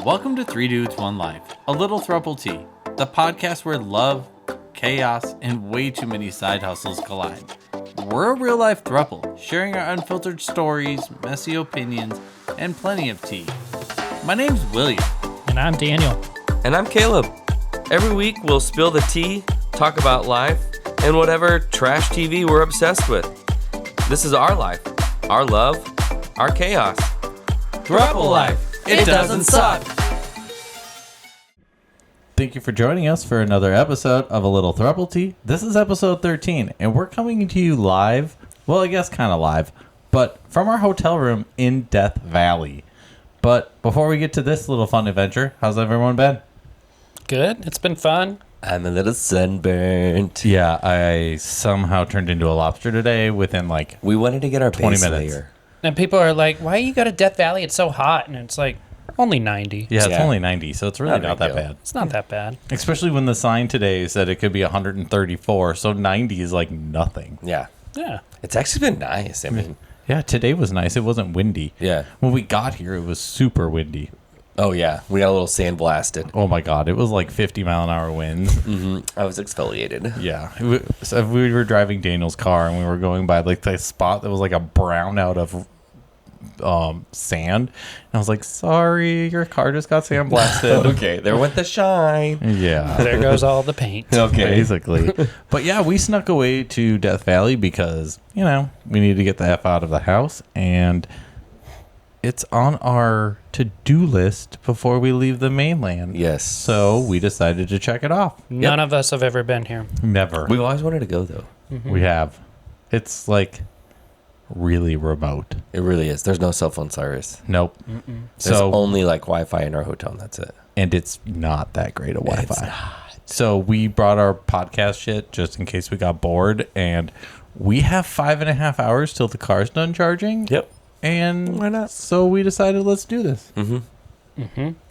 Welcome to Three Dudes, One Life, A Little Throuple Tea, the podcast where love, chaos, and way too many side hustles collide. We're a real-life throuple, sharing our unfiltered stories, messy opinions, and plenty of tea. My name's William. And I'm Daniel. And I'm Caleb. Every week we'll spill the tea, talk about life, and whatever trash TV we're obsessed with. This is our life, our love, our chaos. Throuple life. It doesn't suck. Thank you for joining us for another episode of A Little Throuple Tea. This is episode 13, and we're coming to you live, well, I guess kind of live, but from our hotel room in Death Valley. But before we get to this little fun adventure, how's everyone been? Good. It's been fun. I'm a little sunburnt. Yeah, I somehow turned into a lobster today within like We wanted to get our 20 base minutes. layer. And people are like, why you go to Death Valley? It's so hot. And it's like, only 90. Yeah, it's Yeah. only 90, so it's really Not a not big that deal. bad. It's not that bad. Especially when the sign today said it could be 134, so 90 is like nothing. Yeah. Yeah. It's actually been nice. I mean, Yeah, today was nice. It wasn't windy. yeah. When we got here, it was super windy. Oh, yeah. We got a little sandblasted. Oh my god, it was like 50-mile-an-hour winds. I was exfoliated. Yeah. So we were driving Daniel's car, and we were going by like the spot that was like a brown out of sand. And I was like, sorry, your car just got sandblasted. Okay, there went the shine. Yeah. There goes all the paint. Okay. Basically. But yeah, we snuck away to Death Valley because, you know, we needed to get the F out of the house, and it's on our to-do list before we leave the mainland. Yes. So we decided to check it off. None of us have ever been here. Never. We've always wanted to go, though. We have. It's like really remote. It really is. There's no cell phone service. Nope. There's only like Wi-Fi in our hotel, and that's it. And it's not that great of Wi-Fi. It's not. So we brought our podcast shit just in case we got bored, and we have 5.5 hours till the car's done charging. Yep. And Why not? So we decided let's do this.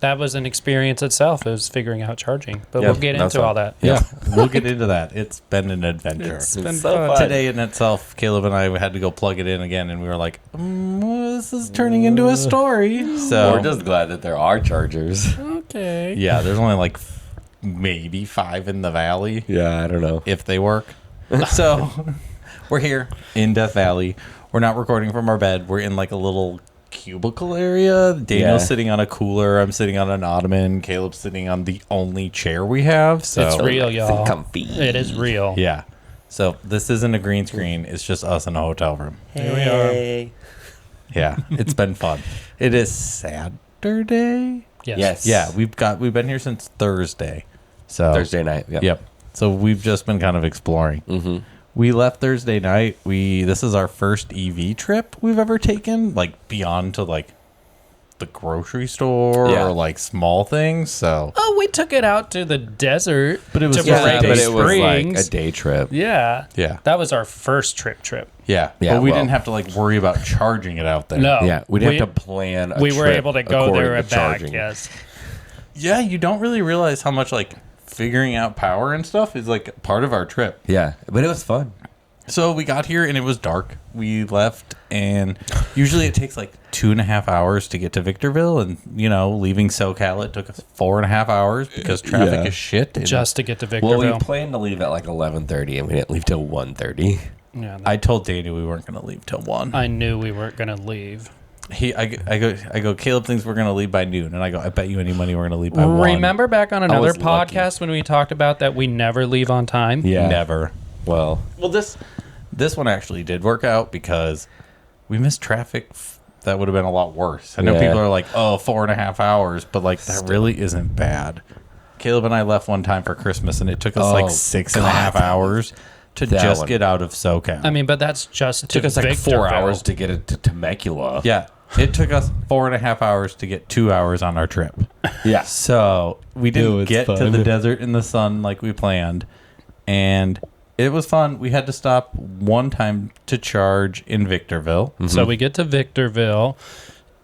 That was an experience itself. It was figuring out charging. But Yeah, we'll get that's into fun. all that. Yeah, we'll get into that. It's been an adventure. It's been so fun. fun. Today in itself, Caleb and I had to go plug it in again, and we were like, well, this is turning into a story. So We're just glad that there are chargers. Okay. yeah, there's only like maybe 5 in the valley Yeah, I don't know. if they work. So we're here in Death Valley. We're not recording from our bed. We're in like a little cubicle area. Daniel's Yeah. sitting on a cooler. I'm sitting on an ottoman. Caleb's sitting on the only chair we have. So It's real, y'all. Comfy. It is real. yeah. So this isn't a green screen. It's just us in a hotel room. Here we are. Yeah, it's been fun. It is Saturday. Yes. Yes. Yeah, we've been here since Thursday. So Thursday night. Yep. So we've just been kind of exploring. Mm-hmm. We left Thursday night. This is our first EV trip we've ever taken, like beyond to like the grocery store Yeah. or like small things. So, Oh, we took it out to the desert. but it was to just Borrego a day but it was like Springs. a day trip. Yeah. Yeah, That was our first trip. yeah. Yeah, But we well- didn't have to like worry about charging it out there. No. Yeah, we'd have to plan a We were trip able to go according there to and back, charging. yes. Yeah, you don't really realize how much like figuring out power and stuff is like part of our trip. Yeah, but it was fun. So we got here and it was dark. We left, and usually it takes like 2.5 hours to get to Victorville, and you know, leaving SoCal it took us 4.5 hours because traffic Yeah. is shit. And Just to get to Well, Victorville. we planned to leave at like 11:30, and we didn't leave till 1:30. Yeah, I told Danny we weren't going to leave till 1. I knew we weren't going to leave. I go. Caleb thinks we're going to leave by noon, and I go. I bet you any money we're going to leave by 1. Remember back on another was lucky. podcast when we talked about that we never leave on time? Yeah, Never. Well, Well, this one actually did work out because we missed traffic. That would have been a lot worse. I know Yeah. people are like, oh, 4.5 hours, but like that really isn't bad. Caleb and I left one time for Christmas, and it took us Oh, like 6.5 hours to That just one. get out of SoCal. I mean, but that's just it took us like 4 hours to get it to Temecula. yeah, it took us 4.5 hours to get 2 hours on our trip. Yeah. So we didn't was get to fun. the desert in the sun like we planned, and it was fun. We had to stop one time to charge in Victorville. So we get to Victorville,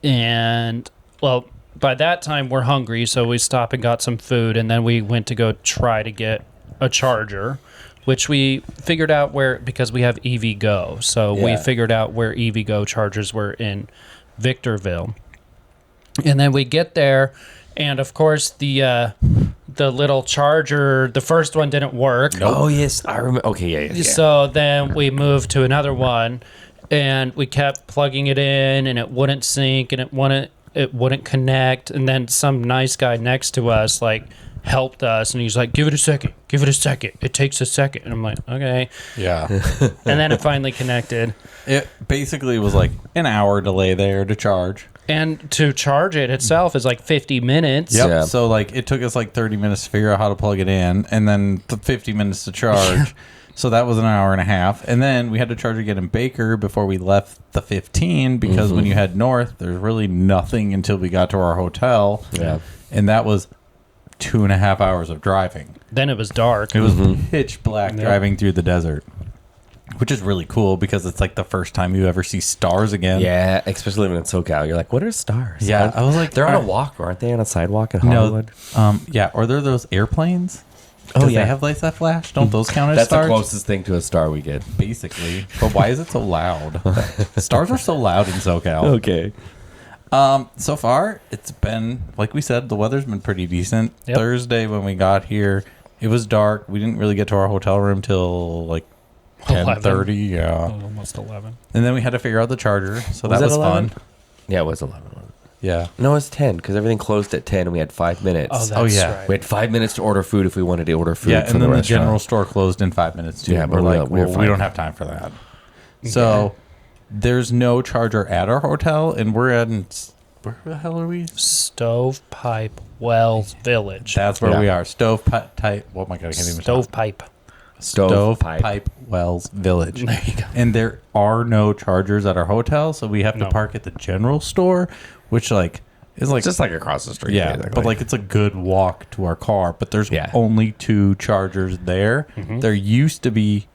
and, well, by that time we're hungry, so we stopped and got some food, and then we went to go try to get a charger, which we figured out where, because we have EVgo, so we Yeah. figured out where EVgo chargers were in Victorville. And then we get there, And of course, the little charger, the first one didn't work. Oh yes, I remember. Okay, yeah. So then we moved to another one, and we kept plugging it in, and it wouldn't sync, and it wouldn't connect. And then some nice guy next to us helped us, and he's like, give it a second, it takes a second. And I'm like, okay. Yeah. And then it finally connected. It basically was like an hour delay there to charge. And to charge it itself is like 50 minutes. Yep. Yeah. So it took us 30 minutes to figure out how to plug it in, and then 50 minutes to charge. So that was an hour and a half. And then we had to charge again in Baker before we left the 15, because when you head north, there's really nothing until we got to our hotel. Yeah. And that was 2.5 hours of driving. Then it was dark. It was pitch black driving through the desert, which is really cool because it's the first time you ever see stars again. Yeah, especially living in SoCal. You're like, what are stars? Yeah, I was like, they're on a walk, aren't they? On a sidewalk in Hollywood? No, yeah, or they're those airplanes. Oh, They yeah. have lights that flash. Don't those count as That's stars? the closest thing to a star we get. Basically. But why is it so loud? Stars are so loud in SoCal. Okay. So far, it's been, like we said, the weather's been pretty decent. Yep. Thursday when we got here, it was dark. We didn't really get to our hotel room till 10:30. Yeah. Almost 11. And then we had to figure out the charger. So Was that it was 11? fun. Yeah, it was 11. Yeah. No, it was 10 because everything closed at 10 and we had 5 minutes. Oh, that's yeah. right. We had 5 minutes to order food if we wanted to order food Yeah, from and then the restaurant. general store closed in 5 minutes too. Yeah, but we're we were we fine. don't have time for that. So there's no charger at our hotel, and we're at where the hell are we? Stovepipe Wells Village. That's where Yeah. we are. Stovepipe. Oh my god, I can't even. Stovepipe. Stovepipe Wells Village. There you go. And there are no chargers at our hotel, so we have to No. park at the general store, which is It's just across the street. yeah, basically. but it's a good walk to our car. But there's Yeah. only 2 chargers there. There used to be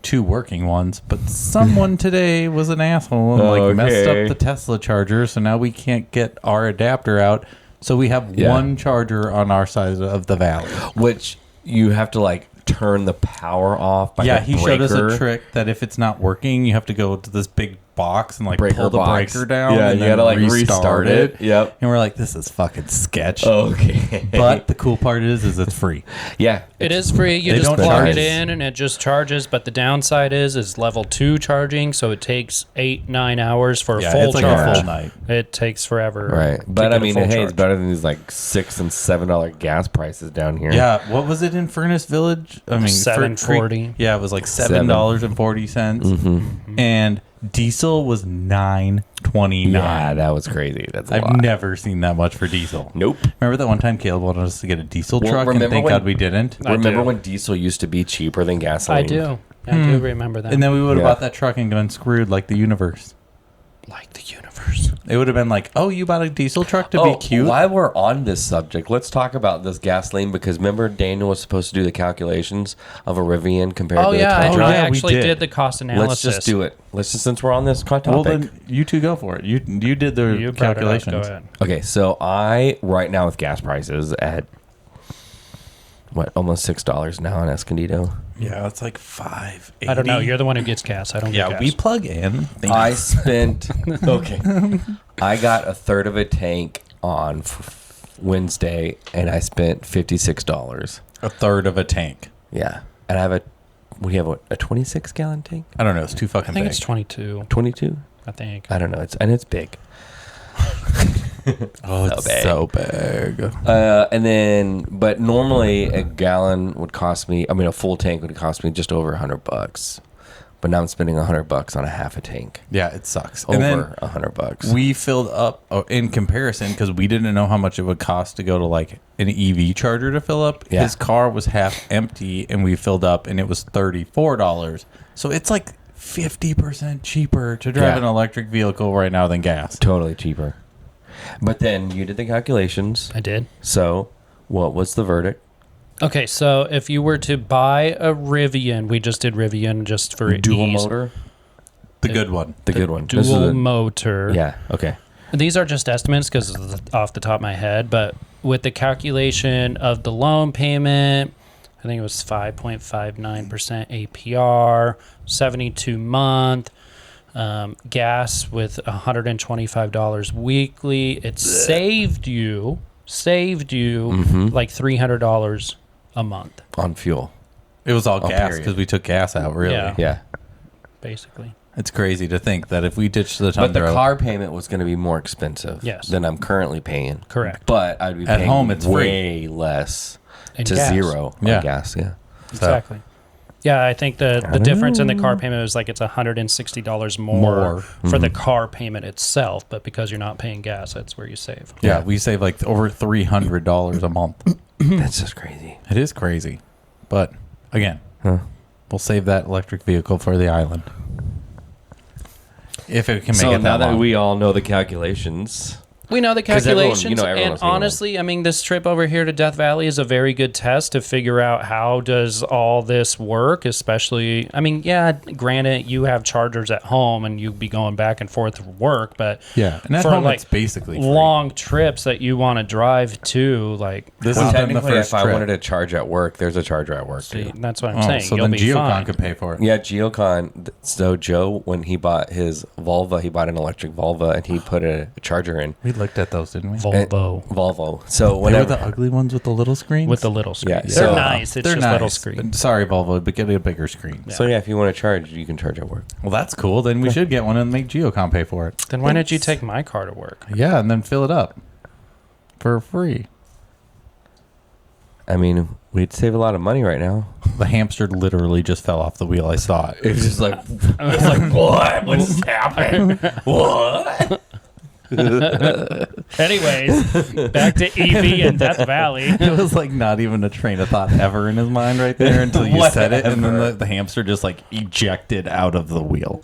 2 working ones, but someone today was an asshole and messed Okay. up the Tesla charger, so now we can't get our adapter out. So we have Yeah. one charger on our side of the valley. Which you have to turn the power off by Yeah, the he showed us breaker. a trick that if it's not working, you have to go to this big box and Breaker pull the box. breaker down. Yeah, and you then gotta restart it. Yep. And we're like, this is fucking sketch. Okay. But the cool part is it's free. yeah, It is free. You They just don't plug charge. it in and it just charges. But the downside is level 2 charging, so it takes 8-9 hours for a Yeah, full it's like charge. a full night. It takes forever. right. to But get I a mean, full hey, it's charge. better than these $6 and $7 gas prices down here. Yeah, what was it in Furnace Village? I mean, $7.40. Yeah, it was $7.40, and diesel was $9.29. Yeah, that was crazy. That's a I've lot. never seen that much for diesel. Nope. Remember that one time Caleb wanted us to get a diesel Well, truck, and remember thank when- God we didn't. I Remember do. when diesel used to be cheaper than gasoline? I do. I do remember that. And then we would have Yeah. bought that truck and been screwed like the universe. like the universe. It would have been like, oh, you bought a diesel truck to Oh, be cute? while we're on this subject, let's talk about this gasoline because remember Daniel was supposed to do the calculations of a Rivian compared Oh to yeah, the I, Tundra. I yeah, we actually did. did the cost analysis. Let's just do it. Let's just since we're on this topic. Well, then you two go for it. You did the You brought it up. calculations. Go ahead. Okay, so I right now with gas prices at almost $6 now on Escondido. Yeah, it's like $5.80. I don't know. You're the one who gets gas. I don't get Yeah, gas. we plug in. I spent okay. I got a third of a tank on Wednesday, and I spent $56. a third of a tank. Yeah, and I have a 26-gallon tank, I don't know. It's too fucking I think big. it's 22. 22. I think. I don't know. It's big. Oh, it's big. so big. And then, but normally a gallon would cost me. I mean, a full tank would cost me just over $100. But now I'm spending $100 on a half a tank. Yeah, it sucks. Over And then $100. we filled up in comparison because we didn't know how much it would cost to go to like an EV charger to fill up. Yeah. His car was half empty and we filled up and it was $34. So it's like 50% cheaper to drive Yeah. an electric vehicle right now than gas. Totally cheaper. But then you did the calculations. I did. So, what was the verdict? Okay, so if you were to buy a Rivian, we just did Rivian just for Dual ease. motor? The good one. The good one. This is Dual a- motor. Yeah, okay. These are just estimates because off the top of my head, but with the calculation of the loan payment, I think it was 5.59% APR, 72 month, gas with $125 weekly. It saved you saved you like $300 a month. On fuel. It was all gas period. because we took gas out, really. Yeah. Yeah. Basically. It's crazy to think that if we ditched the But Tundra... the car payment was going to be more expensive Yes. than I'm currently paying. Correct. But I'd be At paying home, it's way less And to gas. zero on Yeah. gas. Yeah. Exactly. Yeah, I think the difference in the car payment is like it's $160 more for the car payment itself, but because you're not paying gas, that's where you save. Yeah, we save like over $300 a month. That's just crazy. It is crazy. But, again, we'll save that electric vehicle for the island. If it can make So it now that that long. we all know the calculations, We know the 'Cause everyone- calculations, everyone and was thinking honestly, I mean, this trip over here to Death Valley is a very good test to figure out how does all this work, especially, I mean, yeah, granted, you have chargers at home and you'd be going back and forth for work, but Yeah, and at for home like it's basically free. long trips that you want to drive to, like, This well, has been the technically, first if I trip. wanted to charge at work, there's a charger at work see, too. that's what I'm Oh, saying. so You'll then be Geocon fine. could pay for it. Yeah, Geocon. So Joe, when he bought his Volvo, he bought an electric Volvo, and he put a charger in. We looked at those, didn't we? Volvo So They were whenever the ugly ones with the little screens? with the little screen. Yeah, They're so- nice. It's They're just nice. little screen. Sorry, Volvo, but get a bigger screen. So yeah, if you want to charge, you can charge at work. Well, that's cool. Then we should get one and make Geocon pay for it. Then why didn't you take my car to work? Yeah, and then fill it up for free. I mean, we'd save a lot of money right now. The hamster literally just fell off the wheel. I saw it. It's just like, it's like what? What's happening? What? Anyways, back to EV and Death Valley. It was like not even a train of thought ever in his mind right there until you said it, and then the hamster just like ejected out of the wheel.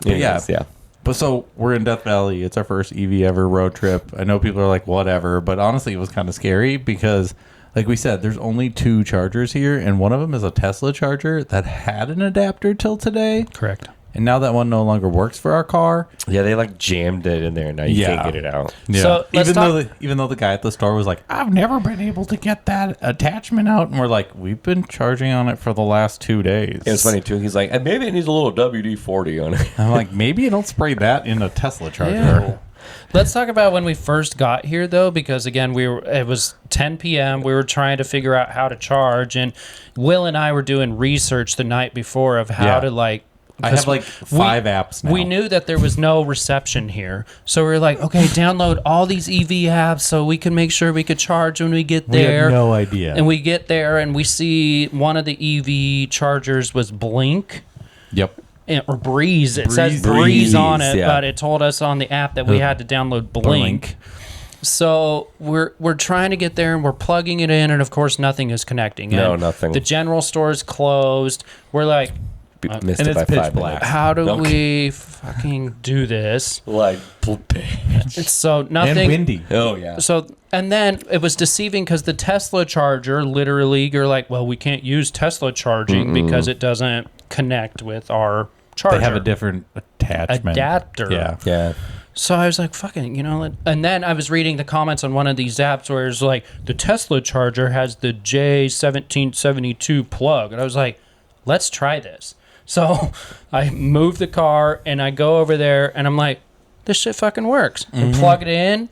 Yeah. But so we're in Death Valley. It's our first EV ever road trip. I know people are like, whatever, but honestly, it was kind of scary because, like we said, there's only 2 chargers here, and one of them is a Tesla charger that had an adapter till today. Correct. And now that one no longer works for our car. Yeah, they like jammed it in there. Now you can't get it out. Yeah. So, let's even though the guy at the store was like, I've never been able to get that attachment out, and we're like, we've been charging on it for the last 2 days. It was funny too. He's like, maybe it needs a little WD-40 on it. I'm like, maybe you don't spray that in a Tesla charger. Ew. Let's talk about when we first got here, though, because again, it was 10 p.m. We were trying to figure out how to charge, and Will and I were doing research the night before of how to like. I have like 5 apps now. We knew that there was no reception here, so we were like, okay, download all these EV apps so we can make sure we could charge when we get We there. had no idea. And we get there and we see one of the EV chargers was Blink. Yep. Or Breeze. It says Breeze. Breeze on it, Yeah. but it told us on the app that we had to download Blink. So we're trying to get there and we're plugging it in, and of course nothing is connecting. No, And nothing. The general store is closed. We're like, Missed and it by it's pitch 5 black. minutes. how do Okay. we fucking do this? Like, So nothing. And windy. oh yeah. So, and then it was deceiving because the Tesla charger, literally, you're like, well, we can't use Tesla charging because it doesn't connect with our charger. They have a different attachment. Adapter. Yeah. Yeah. So I was like, fucking, and then I was reading the comments on one of these apps where it's like, the Tesla charger has the J1772 plug. And I was like, let's try this. So I move the car and I go over there and I'm like, this shit fucking works. And plug it in.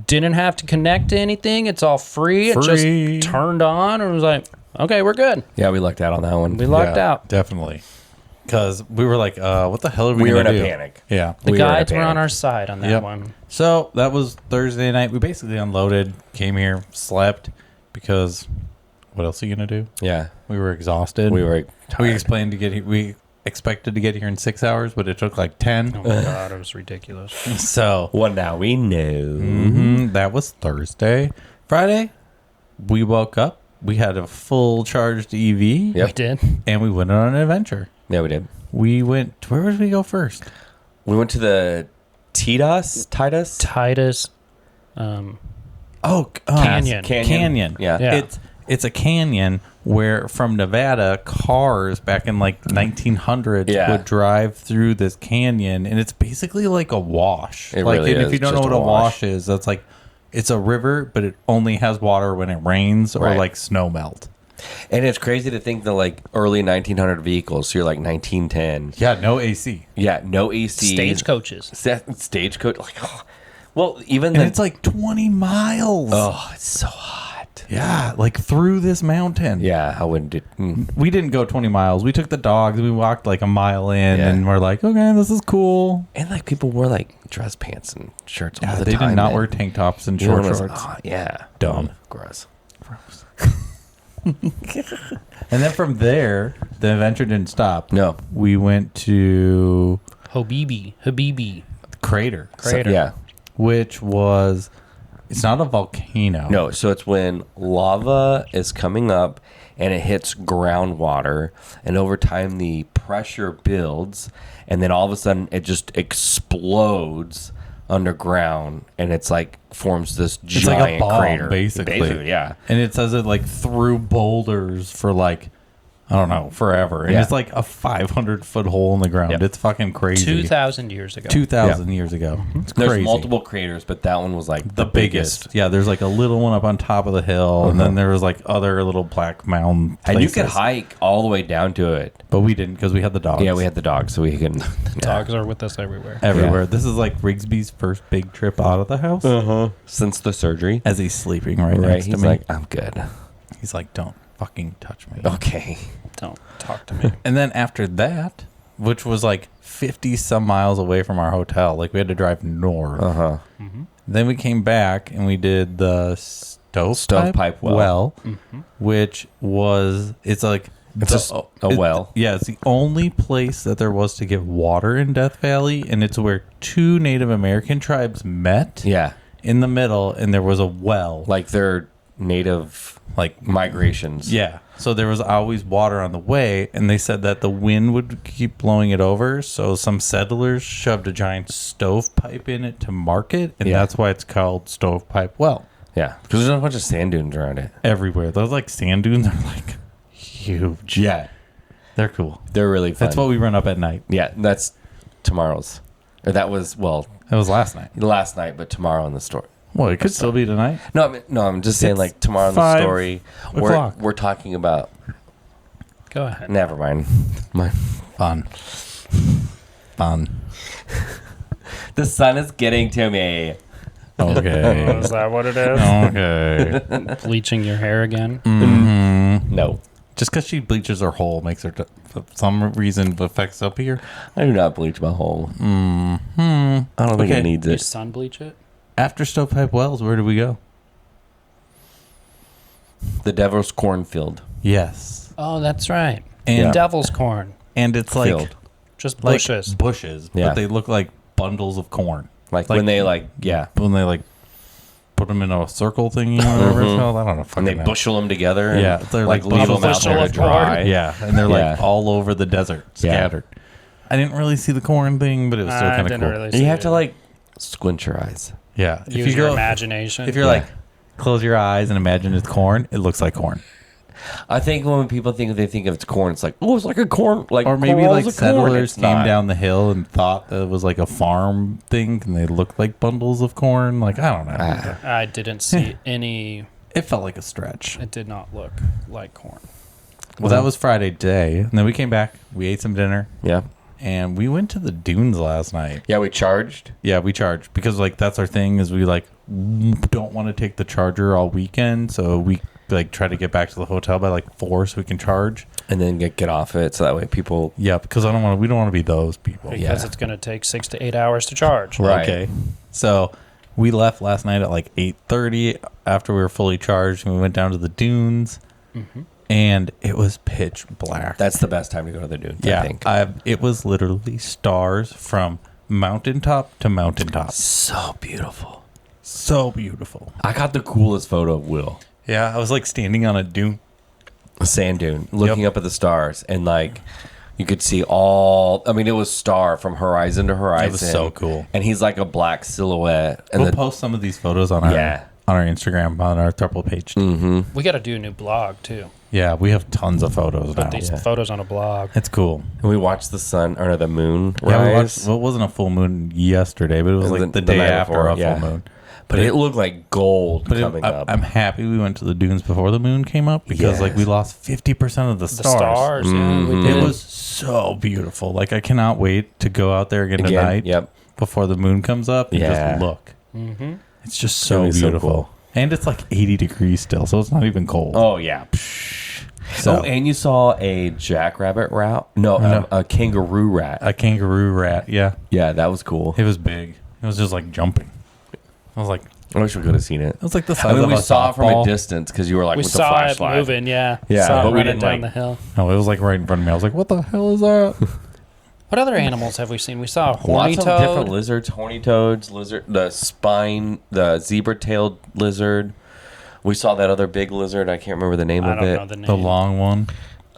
Didn't have to connect to anything. It's all free. It Free. just turned on and was like, okay, we're good. Yeah, we lucked out on that one. We lucked Yeah, out. Definitely. Because we were like, what the hell are we We were going to in a do? panic. Yeah. The We were in a guides were on panic. our side on that Yep. one. So that was Thursday night. We basically unloaded, came here, slept, because what else are you going to do? Yeah. We were exhausted. We were We tired. explained to get here. We expected to get here in 6 hours, but it took like 10. Oh my God, it was ridiculous. So Well, now we know. that was Thursday. Friday, we woke up. We had a full charged EV, Yep. We did. and we went on an adventure. Yeah, we did. We went. Where did we go first? We went to the Titus. Titus. Canyon. Canyon. Yeah. It's a canyon where from Nevada cars back in like 1900s Yeah. would drive through this canyon, and it's basically like a wash. It like, really and if is you don't know just what a a wash is, that's like it's a river, but it only has water when it rains or Right. like snow melt. And it's crazy to think that like early 1900 vehicles, so you're like 1910. Yeah, no AC. Yeah, no AC. Stagecoaches. Stagecoach. Like, Well, even And it's like 20 miles. oh, it's so hot. Yeah, like through this mountain. Yeah, I wouldn't do. We didn't go 20 miles. We took the dogs. We walked like a mile in, Yeah. and we're like, okay, this is cool. And like people wore like dress pants and shirts all Yeah, the they time. did not man. wear tank tops and Everyone short was shorts. like, oh, yeah, Dumb. gross. And then from there, the adventure didn't stop. No, We went to Habibi. Crater, Crater. yeah, which was, it's not a volcano. no. So it's when lava is coming up and it hits groundwater, and over time the pressure builds, and then all of a sudden it just explodes underground, and it's like forms this It's giant like a bomb, crater, basically. yeah. And it says it like through boulders for like, I don't know, forever. And Yeah. it's like a 500-foot hole in the ground. Yep. It's fucking crazy. 2,000 years ago. 2,000 years ago. It's There's crazy. multiple craters, but that one was like The biggest. Yeah, there's like a little one up on top of the hill, and then there was like other little black mound And you could places. hike all the way down to it. But we didn't because we had the dogs. Yeah, we had the dogs, so we could. Dogs are with us everywhere. everywhere. Yeah. This is like Rigsby's first big trip out of the house. Since the surgery, As he's sleeping right, right? next to He's me. like, I'm good. He's like, don't fucking touch me. Okay. Don't talk to me. And then after that, which was like 50 some miles away from our hotel, like we had to drive north. Uh-huh. Then we came back and we did the Stovepipe Well. which was, it's like, It's a well. Yeah, it's the only place that there was to get water in Death Valley, and it's where two Native American tribes met Yeah. in the middle, and there was a well. Like their native Like, migrations. yeah. So there was always water on the way, and they said that the wind would keep blowing it over. So some settlers shoved a giant stovepipe in it to mark it, and Yeah. that's why it's called Stovepipe Well. Yeah. Because there's a bunch of sand dunes around it. Everywhere. Those like sand dunes are like huge. Yeah. They're cool. They're really fun. That's what we run up at night. Yeah, that's tomorrow's. Or that was, well, That was last night. last night, but tomorrow in the story. Well, it could still be tonight. No, I'm just saying, It's like, tomorrow in the 5 story. o'clock. We're talking about. Go ahead. Never mind. Fun. Fun. The sun is getting to me. Okay. Is that what it is? Okay. Bleaching your hair again? No. Just because she bleaches her hole makes her, for some reason, affects up here. I do not bleach my hole. I don't think Okay. it needs You it. sun bleach it? After Stovepipe Wells, where did we go? The Devil's Cornfield. Yes. Oh, that's right. And Devil's corn. and it's like Field. Just like bushes. bushes, Yeah. but they look like bundles of corn. Like when they, like, yeah. When they like put them in a circle thingy or whatever it's called. I don't know. And they fucking know. bushel them together. And, Yeah, they're like, like leave bundles them out of there to bushel of dry. corn. Yeah, and they're like Yeah. all over the desert, Yeah. scattered. I didn't really see the corn thing, but it was still I kind of didn't cool. really And see you have it. to, like, squint your eyes. Yeah, Use your imagination. if you're Yeah. like, close your eyes and imagine it's corn, it looks like corn. I think when people think they think of it's corn, it's like, oh, it's like a corn, like Or maybe corals like of corn. settlers It's came not. down the hill and thought that it was like a farm thing, and they looked like bundles of corn. Like I don't know. I didn't see any. It felt like a stretch. It did not look like corn. Well, that was Friday day, and then we came back. We ate some dinner, Yeah, and we went to the dunes last night. yeah, we charged. Yeah, we charged because like that's our thing is we like don't want to take the charger all weekend, so we like try to get back to the hotel by like 4 so we can charge. And then get off it, so that way people. Yeah, because we don't want to be those people. Because Yeah. it's going to take 6 to 8 hours to charge. Right. Okay. So we left last night at like 8:30 after we were fully charged, and we went down to the dunes, and it was pitch black. That's the best time to go to the dunes. yeah. I think. It was literally stars from mountaintop to mountaintop. So beautiful. So beautiful. I got the coolest photo of Will. Yeah, I was like standing on a dune. A sand dune, looking up at the stars, and like you could see all. I mean, it was star from horizon to horizon. It was so cool. And he's like a black silhouette. And We'll post some of these photos on our Instagram, on our Throuple page. We got to do a new blog, too. Yeah, we have tons of photos now. Put these photos on a blog. It's cool. and we watched the sun or no, the moon rise. Yeah, we watched, well, it wasn't a full moon yesterday, but it was like the day night after before, a yeah. full moon. But it looked like gold coming up. I'm happy we went to the dunes before the moon came up because like we lost 50% of the The stars. stars. Yeah, we It did. was so beautiful. Like I cannot wait to go out there again Again, tonight yep. before the moon comes up and Yeah. just look. It's just It's so gonna be so beautiful. cool. And it's like 80 degrees still, so it's not even cold. Oh, yeah. So, And you saw a jackrabbit rat? No, a kangaroo rat. a kangaroo rat, yeah. Yeah, that was cool. It was big. It was just like jumping. I was like, I wish we could have seen it. it was like the size I mean, of we a saw it from softball. a distance because you were like We with the saw it flashlight. moving, yeah. Yeah, Saw but it we running didn't, down like- the hill. No, it was like right in front of me. I was like, what the hell is that? What other animals have we seen? We saw a horny Lots of different toad. lizards, horny toads, the zebra-tailed lizard. We saw that other big lizard. I can't remember the name I of don't it. know the name. The long one.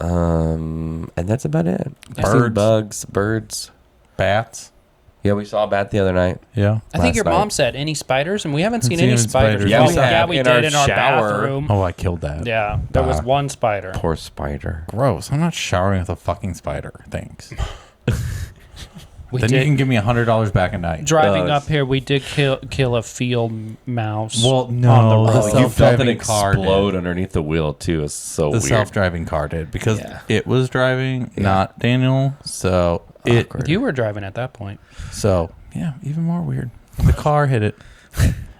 And that's about it. Birds. Bugs, birds. Bats. Yeah, we saw a bat the other night. Yeah. I think your last mom night. said any spiders, and we haven't seen seen any any spiders. spiders. Yeah, Oh, we have we in did our in our shower. bathroom. Oh, I killed that. Yeah, there was one spider. Poor spider. Gross. I'm not showering with a fucking spider. Thanks. We Then you did can give me $100 back a night. driving up here. We did kill a field mouse. Well, no, on the the road. You felt it self-driving car explode did. underneath the wheel, too. It's so The weird. self-driving car did because Yeah. it was driving, not Daniel. So Awkward. You were driving at that point. yeah, even more weird. The car hit it,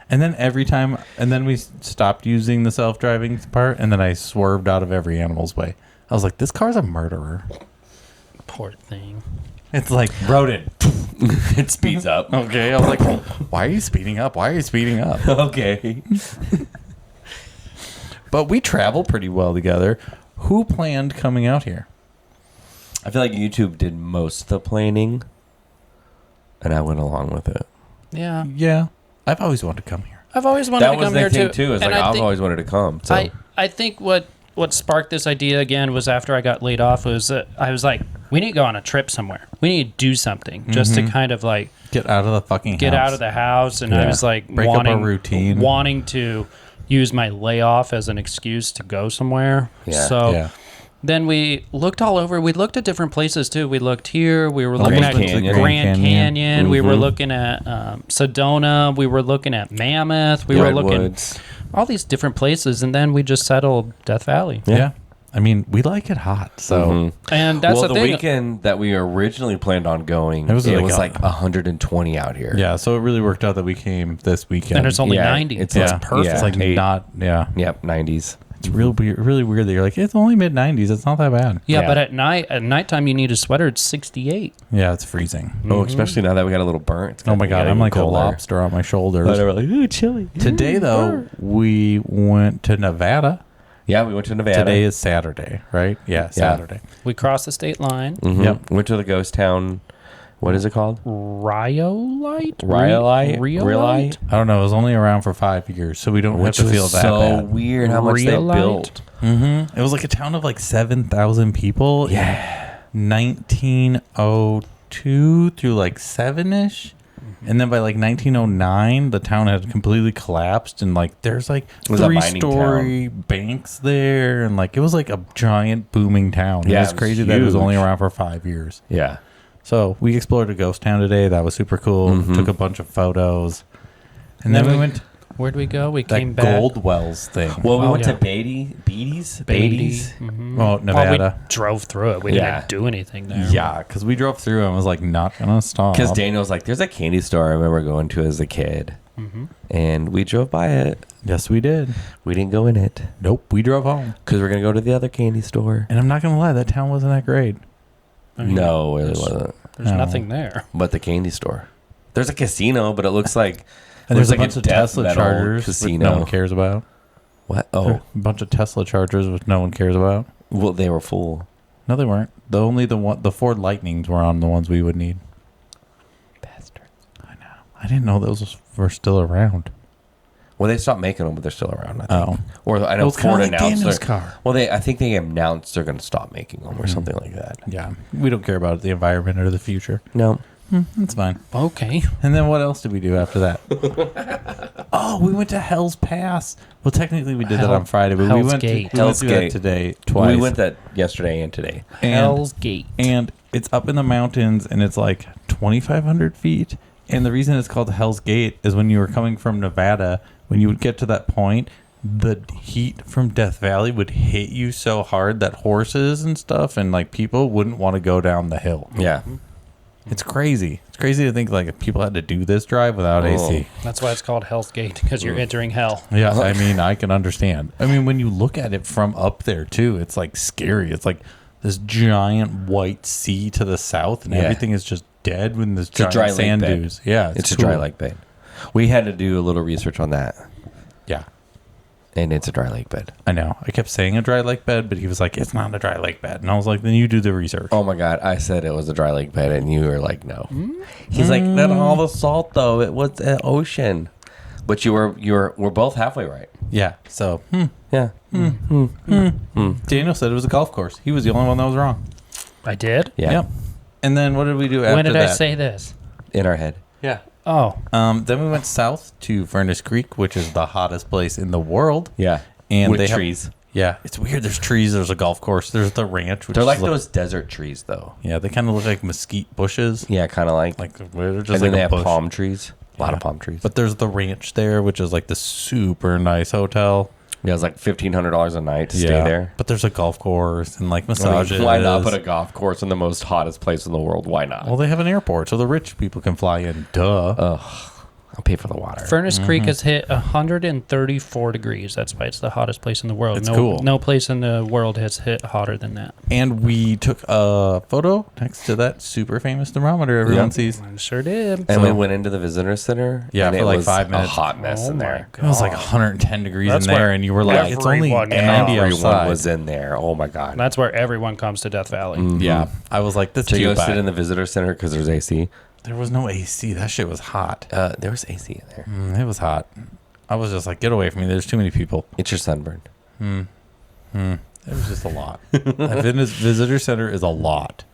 and then we stopped using the self-driving part, and then I swerved out of every animal's way. I was like, this car's a murderer. Poor thing. It's like rodent. It speeds up. Okay, I was like, why are you speeding up? Why are you speeding up? Okay. But we travel pretty well together. Who planned coming out here? I feel like YouTube did most of the planning, and I went along with it. Yeah, Yeah, I've always wanted to come here. I've always wanted That to was come the here thing, too. too. Is And like, I I've think- always wanted to come. So. I think what sparked this idea again was after I got laid off was that I was like, we need to go on a trip somewhere. We need to do something just to kind of like Get out of the fucking get house. out of the house. And I Yeah. was like Break up our routine. wanting to use my layoff as an excuse to go somewhere. Yeah. So Yeah. then we looked all over. We looked at different places too. We looked here. We were looking Grand at Canyon. Grand Canyon. We were Mhm. looking at Sedona. We were looking at Mammoth. We were looking Redwoods. all these different places, and then we just settled Death Valley. Yeah. I mean, we like it hot, so Mhm. And that's well, the the thing. weekend that we originally planned on going, It was like 120 out here. yeah. So it really worked out that we came this weekend. And it's only Yeah, 90. it's yeah, like- perfect. yeah, It's like eight. not. Yeah, Yep, 90s. it's really weird that you're like it's only mid 90s. It's not that bad. yeah, Yeah. but at nighttime you need a sweater. It's 68. Yeah, it's freezing. Oh, especially now that we got a little burnt. It's Oh my gotta god, get I'm like colder. a lobster on my shoulders. But we're like, ooh, chilly. Today though, we went to Nevada. Yeah, we went to Nevada. Today is Saturday, right? Yeah, Saturday. We crossed the state line. Mhm. Yep. Went to the ghost town. What is it called? Rhyolite? Rhyolite? I don't know. It was only around for 5 years, so we don't Which have to feel was that so bad. weird how much they Rhyolite? built. Mm-hmm. It was like a town of like 7,000 people. Yeah. 1902 through like 7-ish. And then by like 1909, the town had completely collapsed. And like there's like It was a mining 3-story banks there. And like it was like a giant booming town. Yeah, It was it was crazy that it was only huge. around for 5 years. Yeah. So we explored a ghost town today. That was super cool. Mhm. Took a bunch of photos. And then we went to Where'd we go? We came that back. Gold Wells thing. Well, we Oh, went yeah. to Beatty's. Beatty. Beatty's. Mhm. Oh, Well, Nevada. we drove through it. We Yeah. didn't do anything there. Yeah, because we drove through and was like, not gonna stop. Because Daniel's like, there's a candy store I remember going to as a kid. Mhm. And we drove by it. Yes, we did. We didn't go in it. Nope, we drove home. Because we're going to go to the other candy store. And I'm not gonna lie, that town wasn't that great. I mean, No, it there's- wasn't. There's No. nothing there. But the candy store. There's a casino, but it looks like... And there's a looks like bunch of death Tesla metal chargers casino. which no one cares about. What? There- Oh, a bunch of Tesla chargers which no one cares about. well, they were full. No, they weren't. The Ford Lightnings were on the ones we would need. Bastard. I didn't know those were still around. Well, they stopped making them, but they're still around, I think. Oh, Or I it know was kind Ford of like announced Daniel's their- car. Well, I think they announced they're going to stop making them or something like that. Yeah, we don't care about the environment or the future. No. That's fine. Okay. And then what else did we do after that? Oh, we went to Hell's Pass. Well, technically we did that on Friday, but we Hell's went Gate. to Hell's do that Gate. today twice. We went that yesterday and today. and, Hell's Gate. and it's up in the mountains, and it's like 2,500 feet. And the reason it's called Hell's Gate is when you were coming from Nevada, when you would get to that point, the heat from Death Valley would hit you so hard that horses and stuff and like people wouldn't want to go down the hill. Yeah. It's crazy. It's crazy to think like people had to do this drive without AC. That's why it's called Hell's Gate, because you're entering hell. Yeah, I mean, I can understand. I mean, when you look at it from up there too, it's like scary. It's like this giant white sea to the south, and everything is just dead when this giant dry sand lake bed. dunes. Yeah, It's a cool. dry lake bed. We had to do a little research on that, Yeah, and it's a dry lake bed. I know. I kept saying a dry lake bed, but he was like, "It's not a dry lake bed," and I was like, "Then you do the research." Oh my God, I said it was a dry lake bed, and you were like, no. He's like, not all the salt though. It was an ocean. But we're both halfway right. Yeah. So Yeah. Daniel said it was a golf course. He was the only one that was wrong. I did? Yeah. Yep. And then what did we do after When did that? I say this? In our head. Yeah. Oh, Then we went south to Furnace Creek, which is the hottest place in the world. Yeah. And With they have- trees. Yeah, it's weird. There's trees. There's a golf course. There's the ranch. Which They're like is those desert trees, though. Yeah, they kind of look like mesquite bushes. Yeah, kind of like. Like they're just And then like they a have bush. palm trees. A lot Yeah. of palm trees. But there's the ranch there, which is like the super nice hotel. Yeah, it's like $1,500 a night to stay there. But there's a golf course and like I mean, massages. why not put a golf course in the most hottest place in the world? Why not? Well, they have an airport, so the rich people can fly in. Duh. I'll pay for the water. Furnace Creek has hit 134 degrees. That's why it's the hottest place in the world. It's no, cool. No place in the world has hit hotter than that. And we took a photo next to that super famous thermometer everyone Yep. sees. I sure did. And we So- went into the visitor center. Yeah, and for it like was 5 a minutes. hot mess in there. It was like 110 degrees That's in there, where and you were like, it's only everyone 90 Everyone outside. was in there. Oh my God. That's where everyone comes to Death Valley. Yeah, I was like, this So too you go bad. sit in the visitor center because there's AC. There was no AC. That shit was hot. There was AC in there. It was hot. I was just like, get away from me. There's too many people. It's your sunburn. It was just a lot. A visitor center is a lot.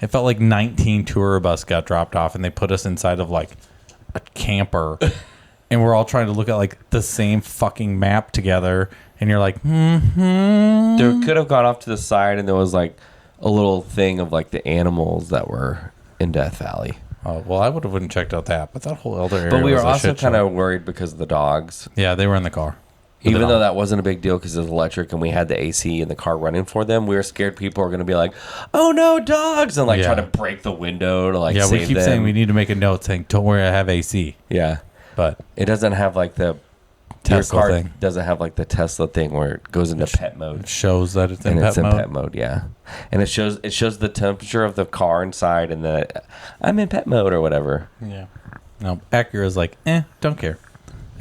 It felt like 19 tour bus got dropped off, and they put us inside of like a camper, and we're all trying to look at like the same fucking map together. And you're like, There could have gone off to the side, and there was like a little thing of like the animals that were in Death Valley. oh, well, I would have wouldn't checked out that, but that whole other area. But we were was a also shit show. kind of worried because of the dogs. Yeah, they were in the car. Even though that wasn't a big deal because it was electric and we had the AC in the car running for them, we were scared people were going to be like, "Oh no, dogs!" and like Yeah. try to break the window to like Yeah, save we keep them. saying we need to make a note saying, "Don't worry, I have AC." Yeah, But it doesn't have like the Tesla your car thing. doesn't have like the Tesla thing where it goes into pet mode. it shows that it's in And pet it's in mode. pet mode, yeah. And it shows the temperature of the car inside and the I'm in pet mode or whatever. Yeah. No, Acura's like, don't care.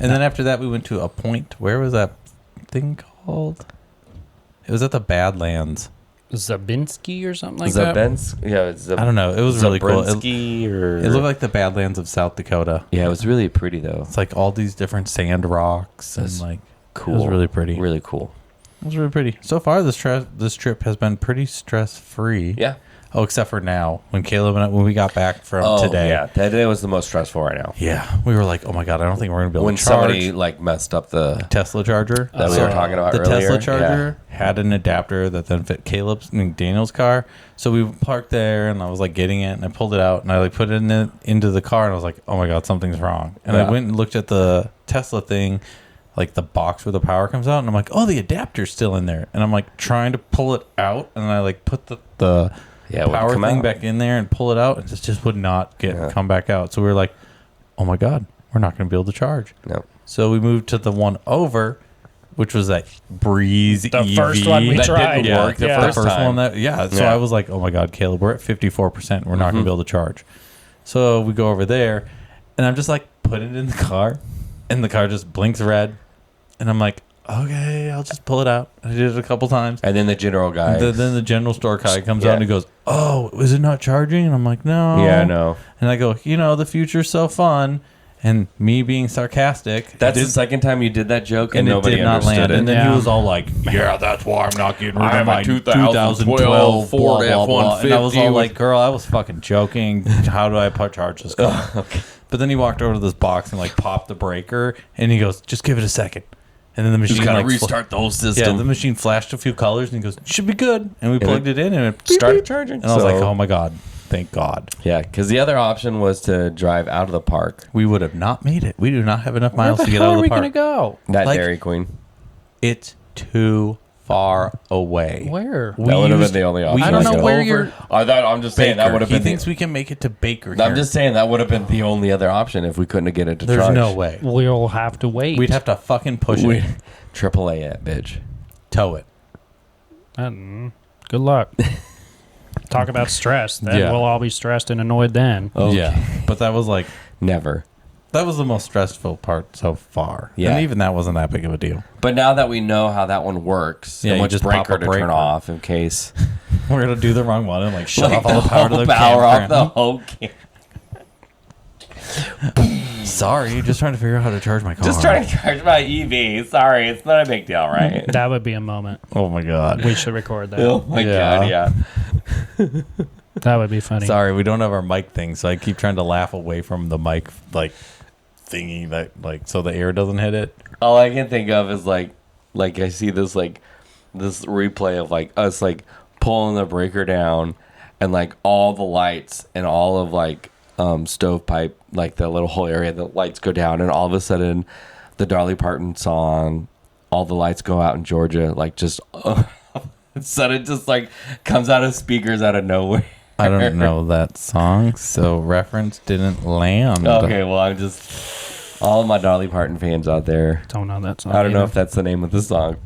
And then after that, we went to a point. Where was that thing called? It was at the Badlands. Zabinski or something like that. It's I don't know. It was really cool. It It looked like the Badlands of South Dakota. yeah, it was really pretty though. It's like all these different sand rocks and That's like Cool. It was really pretty. Really cool. It was really pretty. So far, this trip has been pretty stress free. Yeah. Oh, except for now when Caleb and I, when we got back from today. Yeah, that day was the most stressful right now. Yeah, we were like, oh my god, I don't think we're gonna be able When to charge. somebody like messed up the Tesla charger that we were talking about the earlier. Tesla charger had an adapter that then fit Daniel's car. So we parked there, and I was like getting it, and I pulled it out, and I like put it into the car, and I was like, oh my god, something's wrong. And I went and looked at the Tesla thing, like the box where the power comes out, and I'm like, oh, the adapter's still in there, and I'm like trying to pull it out, and I like put the it wouldn't power come thing out. back in there and pull it out, and it just would not come back out. So we were like, oh my god, we're not going to be able to charge. No. So we moved to the one over, which was that Breeze The EV. first one we That tried. didn't work the Yeah. first time. one. So Yeah. I was like, oh my god, Caleb, we're at 54%. We're not going to be able to charge. So we go over there, and I'm just like putting it in the car, and the car just blinks red, and I'm like, okay, I'll just pull it out. I did it a couple times. And then the general guy. Then the general store guy comes Yeah. out and he goes, oh, is it not charging? And I'm like, no. Yeah, no. And I go, the future's so fun. And me being sarcastic. That's the second time you did that joke and it nobody did not understood land. it. And then Yeah. he was all like, yeah, that's why I'm not getting rid I of have a my 2012 Ford blah, blah, blah. And I was all F-150 like, girl, I was fucking joking. How do I charge this car? But then he walked over to this box and like popped the breaker. And he goes, just give it a second. And then the machine Just gotta like restart the whole yeah, system. the machine flashed a few colors and he goes, should be good. And we plugged it in and it started charging. And I was like, oh my God, thank God. Yeah, because the other option was to drive out of the park. We would have not made it. We do not have enough Where miles the to get hell out are of we the going to park. go? That Like- Dairy Queen. It's too far away. Where? We That would have used- been the only we option. I don't know used where over you're. I'm just saying that Baker. would have He been. thinks we can make it to Baker. I'm here. just saying that would have been the only other option if we couldn't get it to There's charge. no way. We'll have to wait. We'd have to fucking push We it, AAA it, bitch. tow it. Good luck. Talk about stress. Then Yeah. we'll all be stressed and annoyed then. Okay. Yeah, but that was like Never. that was the most stressful part so far. Yeah. And even that wasn't that big of a deal. But now that we know how that one works, Yeah, and you which just pop breaker a to breaker. turn off in case We're gonna do the wrong one and like shut like off all the power to the power off campground. the whole camp. Sorry, just trying to figure out how to charge my car. Just trying to charge my EV. Sorry, it's not a big deal, right? That would be a moment. Oh my god. We should record that. Oh my Yeah. god, yeah. That would be funny. Sorry, we don't have our mic thing, so I keep trying to laugh away from the mic like thingy that like so the air doesn't hit it. All I can think of is like I see this this replay of like us like pulling the breaker down and like all the lights and all of like Stovepipe, like the little whole area, the lights go down and all of a sudden the Dolly Parton song, All the Lights Go Out in Georgia, like just sudden just like comes out of speakers out of nowhere. I don't know that song, so reference didn't land. Okay, well I'm just all of my Dolly Parton fans out there. Don't know that song. I don't know either. if that's the name of the song,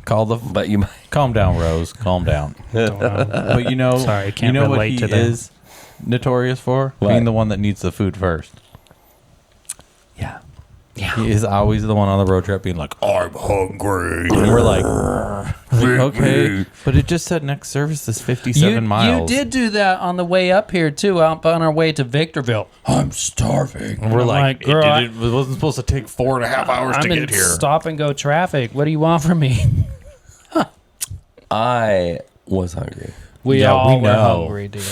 but you might. Calm down, Rose. Calm down. Don't know. But you know, Sorry, I can't you know what relate he to that. is notorious for? What? Being the one that needs the food first. Yeah. He is always the one on the road trip being like, I'm hungry. And we're like, okay. But it just said next service is 57 miles. You did do that on the way up here too, out on our way to Victorville. I'm starving. And we're I'm like, girl, it wasn't supposed to take 4.5 hours to I'm in get here. stop and go traffic. What do you want from me? I was hungry. We Yeah, all we were know. hungry, dude.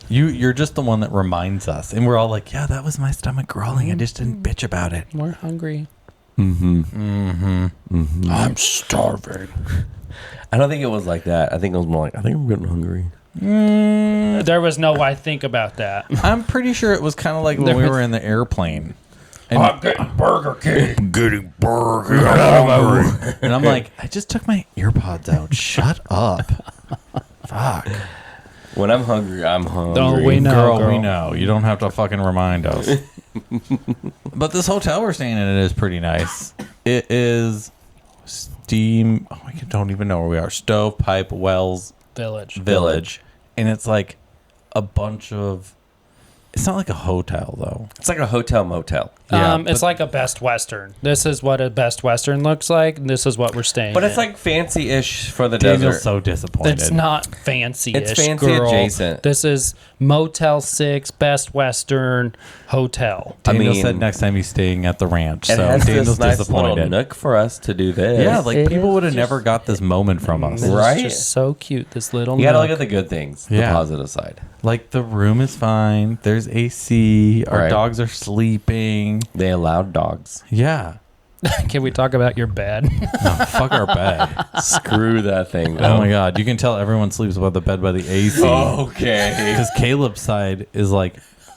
You're just the one that reminds us. And we're all like, yeah, that was my stomach growling. I just didn't bitch about it. We're hungry. Mm-hmm. I'm starving. I don't think it was like that. I think it was more like, I think I'm getting hungry. There was no I think about that. I'm pretty sure it was kind of like when we were in the airplane. And, I'm getting Burger King. and I'm like, I just took my earpods out. Shut up. Fuck. When I'm hungry, I'm hungry. Oh, we know, Girl, we girl. know. You don't have to fucking remind us. But this hotel we're staying in is pretty nice. It is Steam. Oh, I don't even know where we are. Stovepipe Wells Village. And it's like a bunch of. It's not like a hotel, though. It's like a hotel motel. Yeah, It's like a Best Western. This is what a Best Western looks like, and this is what we're staying But it's in. like fancy-ish for the Daniel's desert. so disappointed. It's not fancy. It's fancy girl. adjacent. This is Motel 6 Best Western Hotel. Daniel mean- said next time he's staying at the ranch. It So has Daniel's this nice little disappointed. nook for us to do this. Yeah, like It people is would have just- never got this moment from us. It's Right? just so cute. This little. you gotta nook. look at the good things, Yeah. the positive side. Like the room is fine. There's AC. Our Right. dogs are sleeping. They allowed dogs. Yeah. Can we talk about your bed? No, fuck our bed. Screw that thing. Oh my god, you can tell everyone sleeps by the bed by the AC. Okay. Because Caleb's side is like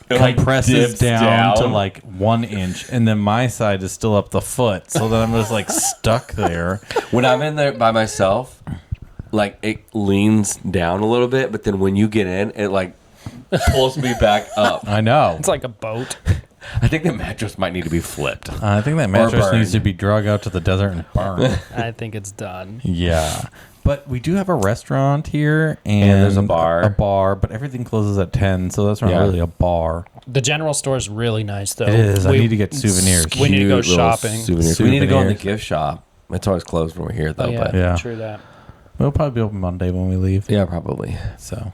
It, like, compresses dips down to down. like 1 inch, and then my side is still up the foot. So then I'm just like stuck there. When I'm in there by myself, like it leans down a little bit, but then when you get in, it like pulls me back up. I know. It's like a boat. I think the mattress might need to be flipped. I think that mattress burned. needs to be drug out to the desert and burned. I think it's done. Yeah. But we do have a restaurant here, and there's a bar. A bar, but everything closes at 10, so that's not Yeah. really a bar. The general store is really nice, though. It is. I need to get souvenirs. We need to go Cute little shopping. Souvenirs. We need to go in the Souvenirs. gift shop. It's always closed when we're here, though. Oh, yeah, But Yeah. true that. We'll probably be open Monday when we leave. yeah, probably. So,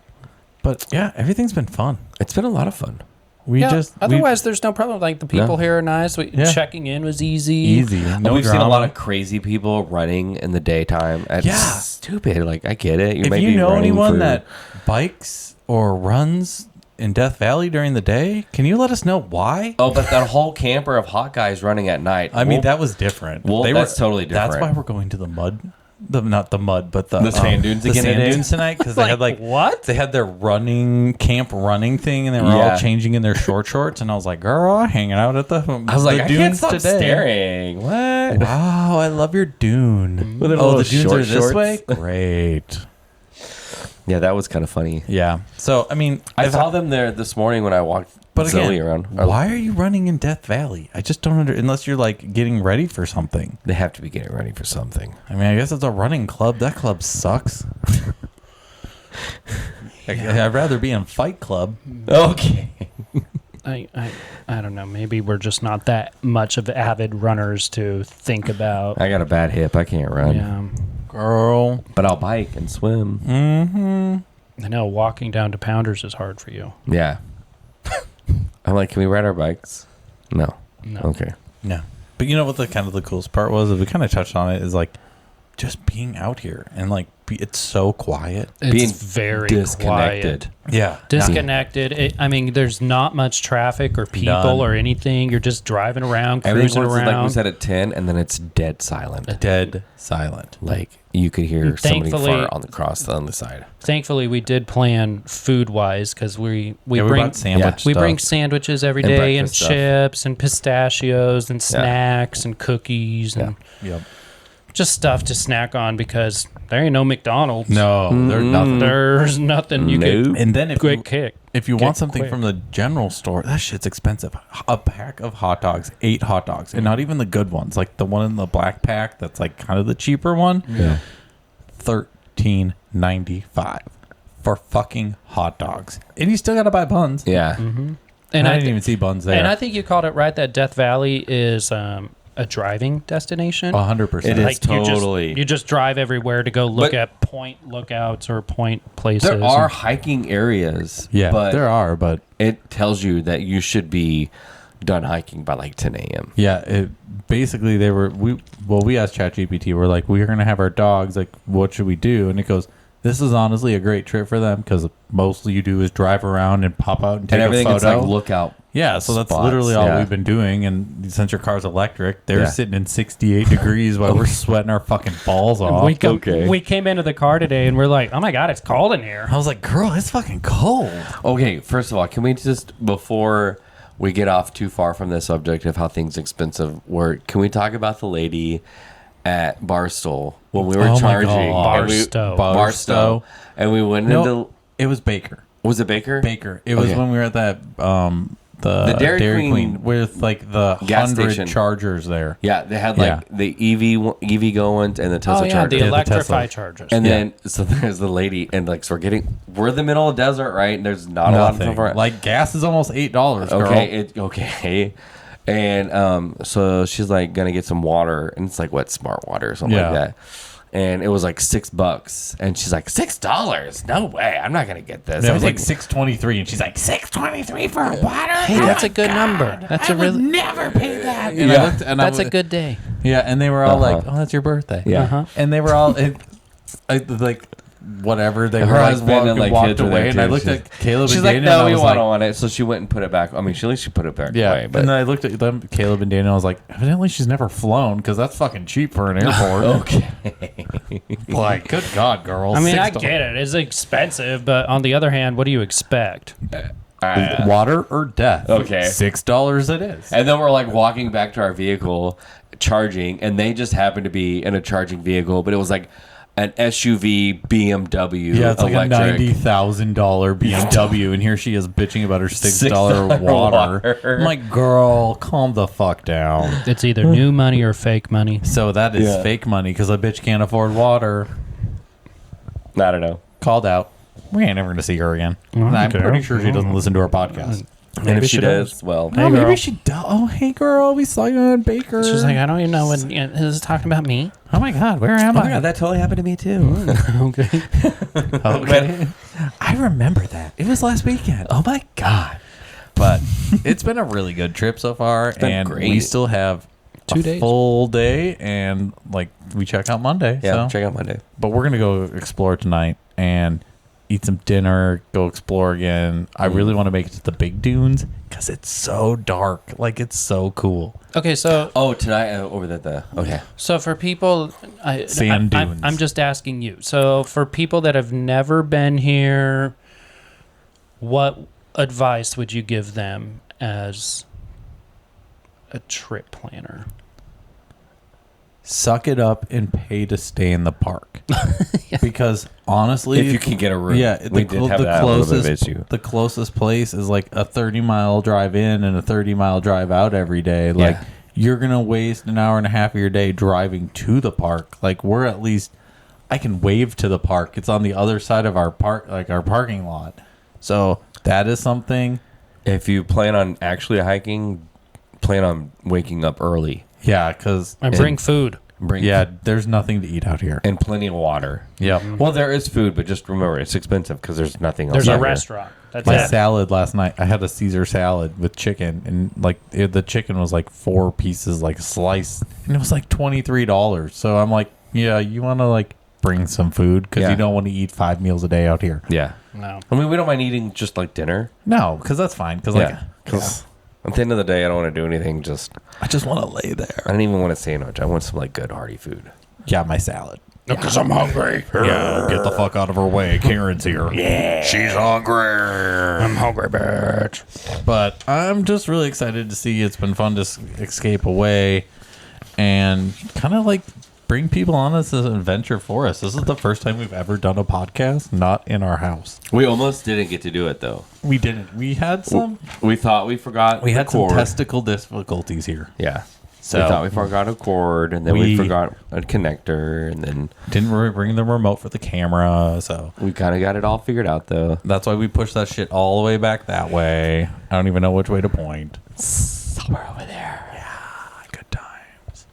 but yeah, everything's been fun. It's been a lot of fun. We just Otherwise, there's no problem. Like the people No. here are nice. Yeah. Checking in was easy. easy. No We've seen a drama. lot of crazy people running in the daytime. It's Yeah. stupid. Like I get it. If you know anyone that bikes or runs in Death Valley during the day, can you let us know why? Oh, but that whole camper of hot guys running at night. I mean, that was different. Well, that's totally That's different. why we're going to the mud not the mud, but the sand dunes the again sand today? dunes tonight because they had like what? they had their camp running thing, and they were all changing in their shorts. And I was like, "Girl, hanging out at the I was like, I can't stop today." staring. What? Wow, I love your dune. With their Oh, little the dunes short are this shorts. way. Great. Yeah, that was kind of funny. Yeah. So I mean, I saw them there this morning when I walked Zoe around. Why are you running in Death Valley? I just don't unless you're like getting ready for something. They have to be getting ready for something. I mean, I guess it's a running club. That club sucks. I'd rather be in Fight Club. Okay. I don't know. Maybe we're just not that much of avid runners to think about. I got a bad hip. I can't run. Yeah. Girl. But I'll bike and swim. Mm-hmm. I know walking down to Pounders is hard for you. Yeah. I'm like, can we ride our bikes? No. No. Okay. No. But you know what the kind of the coolest part was? We kind of touched on it, is like just being out here and like it's so quiet. It's Being very disconnected. quiet. Yeah. Disconnected. I mean, there's not much traffic or people None. or anything. You're just driving around, Everything cruising was around. like we said at 10, and then it's dead silent. Dead silent. Like you could hear somebody Thankfully- fart on the cross on the side. Thankfully, we did plan food-wise because we Yeah, bring brought sandwich we stuff. bring sandwiches every And day and breakfast stuff. chips and pistachios and snacks and cookies and Yep. just stuff to snack on because there ain't no McDonald's. No, there's nothing. There's nothing you could And then if you, kick. if you Get want something quick. from the general store, that shit's expensive. A pack of hot dogs, 8 hot dogs, and not even the good ones, like the one in the black pack that's like kind of the cheaper one. Yeah. $13.95 for fucking hot dogs, and you still got to buy buns. Yeah. And I I didn't even see buns there. And I think you called it right that Death Valley is a driving destination. 100%. It is Like totally. you just drive everywhere to go look But- at point lookouts or point places. There are hiking areas. Yeah, but there are, but it tells you that you should be done hiking by like 10 a.m. yeah, basically we asked ChatGPT, we're like, we're gonna have our dogs, like, what should we do? And it goes, this is honestly a great trip for them because mostly you do is drive around and pop out and take And everything a is photo. like lookout. Yeah, so that's spots, literally all yeah. we've been doing. And since your car's electric, they're Yeah. sitting in 68 degrees while we're sweating our fucking balls off. We came into the car today and we're like, oh my God, it's cold in here. I was like, girl, it's fucking cold. Okay, first of all, can we just, before we get off too far from the subject of how things expensive work, can we talk about the lady at Barstool when we were Oh my charging? God. and we- Barstow. Barstow. And we went No, into, it was Baker. was it Baker? Baker. It was Okay. when we were at that the Dairy Queen with like the gas 100 station. chargers there. Yeah, they had like the EV going and the Tesla Oh yeah, charger. the the Electrify Tesla. chargers. And then, so there's the lady, and like, so we're in the middle of the desert, right? And there's not a lot Nothing. of stuff. Like gas is almost $8, girl. Okay. And so she's like gonna get some water, and it's like what, smart water or something Yeah. like that. And it was like $6, and she's like, $6? No way, I'm not gonna get this. It I was like think- $6.23, and she's like, $6.23 for water? Hey, that's a good number. That's a really Never pay that. Yeah. And I looked, and that's I a good day. Yeah, and they were all Uh-huh. like, "Oh, that's your birthday." Yeah. Uh-huh. And they were all like, whatever. They Her were like, husband and, like, walked kids were away, there, and I too. looked at Caleb. She's and like, Daniel, no, and I we was want like, on it. So she went and put it back. I mean, at least she put it back yeah. away. But And then I looked at them, Caleb and Daniel. I was like, evidently she's never flown because that's fucking cheap for an airport. okay. Like, good God, girl. I mean, I $6 get it. It's expensive, but on the other hand, what do you expect? Water or death? Okay. $6 it is. And then we're like walking back to our vehicle, charging, and they just happened to be in a charging vehicle, but it was like an SUV BMW. Yeah, it's like electric. a $90,000 BMW, and here she is bitching about her $6 water. I'm like, girl, calm the fuck down. It's either new money or fake money. So that is Yeah. fake money because a bitch can't afford water. I don't know. Called out. We ain't never going to see her again. And I'm Okay. pretty sure she doesn't listen to our podcast. And Maybe if she she does, well, Hey, Oh, maybe girl. she does. Oh, hey, girl. We saw you on Baker. She's like, I don't even know what is this talking about me. oh, my God. Where am oh I? my God, that totally happened to me too. Okay. Okay. I remember that. It was last weekend. Oh my God. But it's been a really good trip so far. been And great. we still have 2 a days. full day. And, like, we check out Monday. Yeah, so. check out Monday. But we're going to go explore tonight. And eat some dinner, go explore again. I really want to make it to the big dunes because it's so dark. Like, it's so cool. Okay, so Oh, tonight over okay. so for people, Sand dunes. I'm just asking you. So for people that have never been here, what advice would you give them as a trip planner? Suck it up and pay to stay in the park. Because honestly, If you can get a room. yeah, we did have that a little bit of issue. the closest place is like a 30-mile drive in and a 30-mile drive out every day. Like, Yeah. you're gonna waste an hour and a half of your day driving to the park. Like, we're at least, I can wave to the park. It's on the other side of our park, like our parking lot. So that is something. If you plan on actually hiking, plan on waking up early. Yeah, because And bring food. there's nothing to eat out here. And plenty of water. Yep. Well, there is food, but just remember, it's expensive because there's nothing else. There's out a here. restaurant. That's My it. salad last night, I had a Caesar salad with chicken, and like the chicken was like 4 pieces, like sliced, and it was like $23. So I'm like, yeah, you want to like bring some food because Yeah. you don't want to eat 5 meals a day out here. Yeah. No. I mean, we don't mind eating just like dinner. No, because that's fine. Because Because at the end of the day, I don't want to do anything. I just want to lay there. I don't even want a sandwich. I want some like good hearty food. Yeah, my salad. Because I'm hungry. Yeah, get the fuck out of her way. Karen's here. Yeah. She's hungry. I'm hungry, bitch. But I'm just really excited to see. It's been fun to escape away and kind of like bring people on this adventure for us. This is the first time we've ever done a podcast not in our house. We almost didn't get to do it though. We didn't. We had some. We thought we forgot. We the had some cord. testicle difficulties here. Yeah. So we thought we forgot a cord, and then we we- forgot a connector, and then didn't bring the remote for the camera. So we kind of got it all figured out though. that's why we pushed that shit all the way back that way. I don't even know which way to point. Somewhere over there. Good times.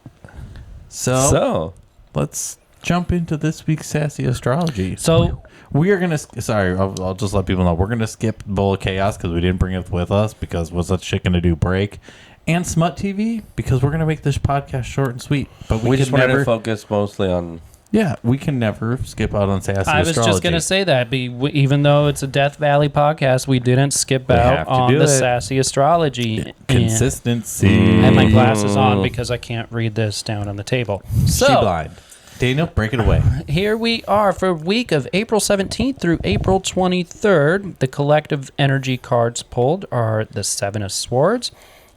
So let's jump into this week's Sassy Astrology. So We are going to... Sorry, I'll just let people know. We're going to skip Bowl of Chaos because we didn't bring it with us because what's that shit going to do? Break. And Smut TV because we're going to make this podcast short and sweet. But We just can wanted never... to focus mostly on. Yeah, we can never skip out on Sassy I was Astrology. just going to say that. Even though it's a Death Valley podcast, we didn't skip have out to on do the it. Sassy Astrology. Consistency. And I have my glasses on because I can't read this down on the table. She So blind. Daniel, break it away. here we are for a week of April 17th through April 23rd. The collective energy cards pulled are the Seven of Swords,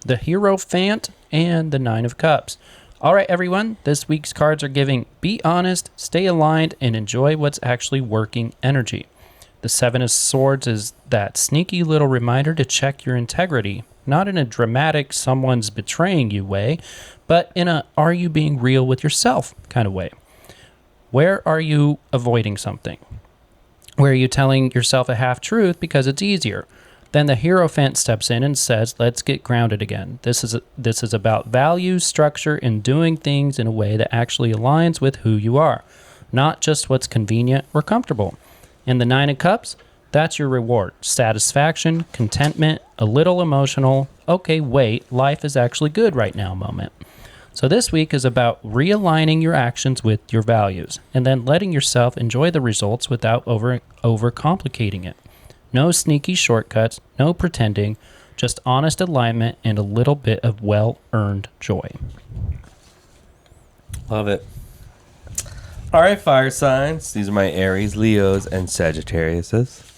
the Hierophant, and the Nine of Cups. All right, everyone, this week's cards are giving be honest, stay aligned, and enjoy what's actually working energy. The Seven of Swords is that sneaky little reminder to check your integrity, not in a dramatic someone's betraying you way, but in a are you being real with yourself kind of way. Where are you avoiding something? Where are you telling yourself a half-truth because it's easier? Then the Hierophant steps in and says, let's get grounded again. This is about values, structure, and doing things in a way that actually aligns with who you are, not just what's convenient or comfortable. And the Nine of Cups, that's your reward. Satisfaction, contentment, a little emotional, okay, wait, life is actually good right now moment. So this week is about realigning your actions with your values and then letting yourself enjoy the results without overcomplicating it. No sneaky shortcuts, no pretending, just honest alignment and a little bit of well-earned joy. Love it. All right, fire signs. These are my Aries, Leos, and Sagittariuses.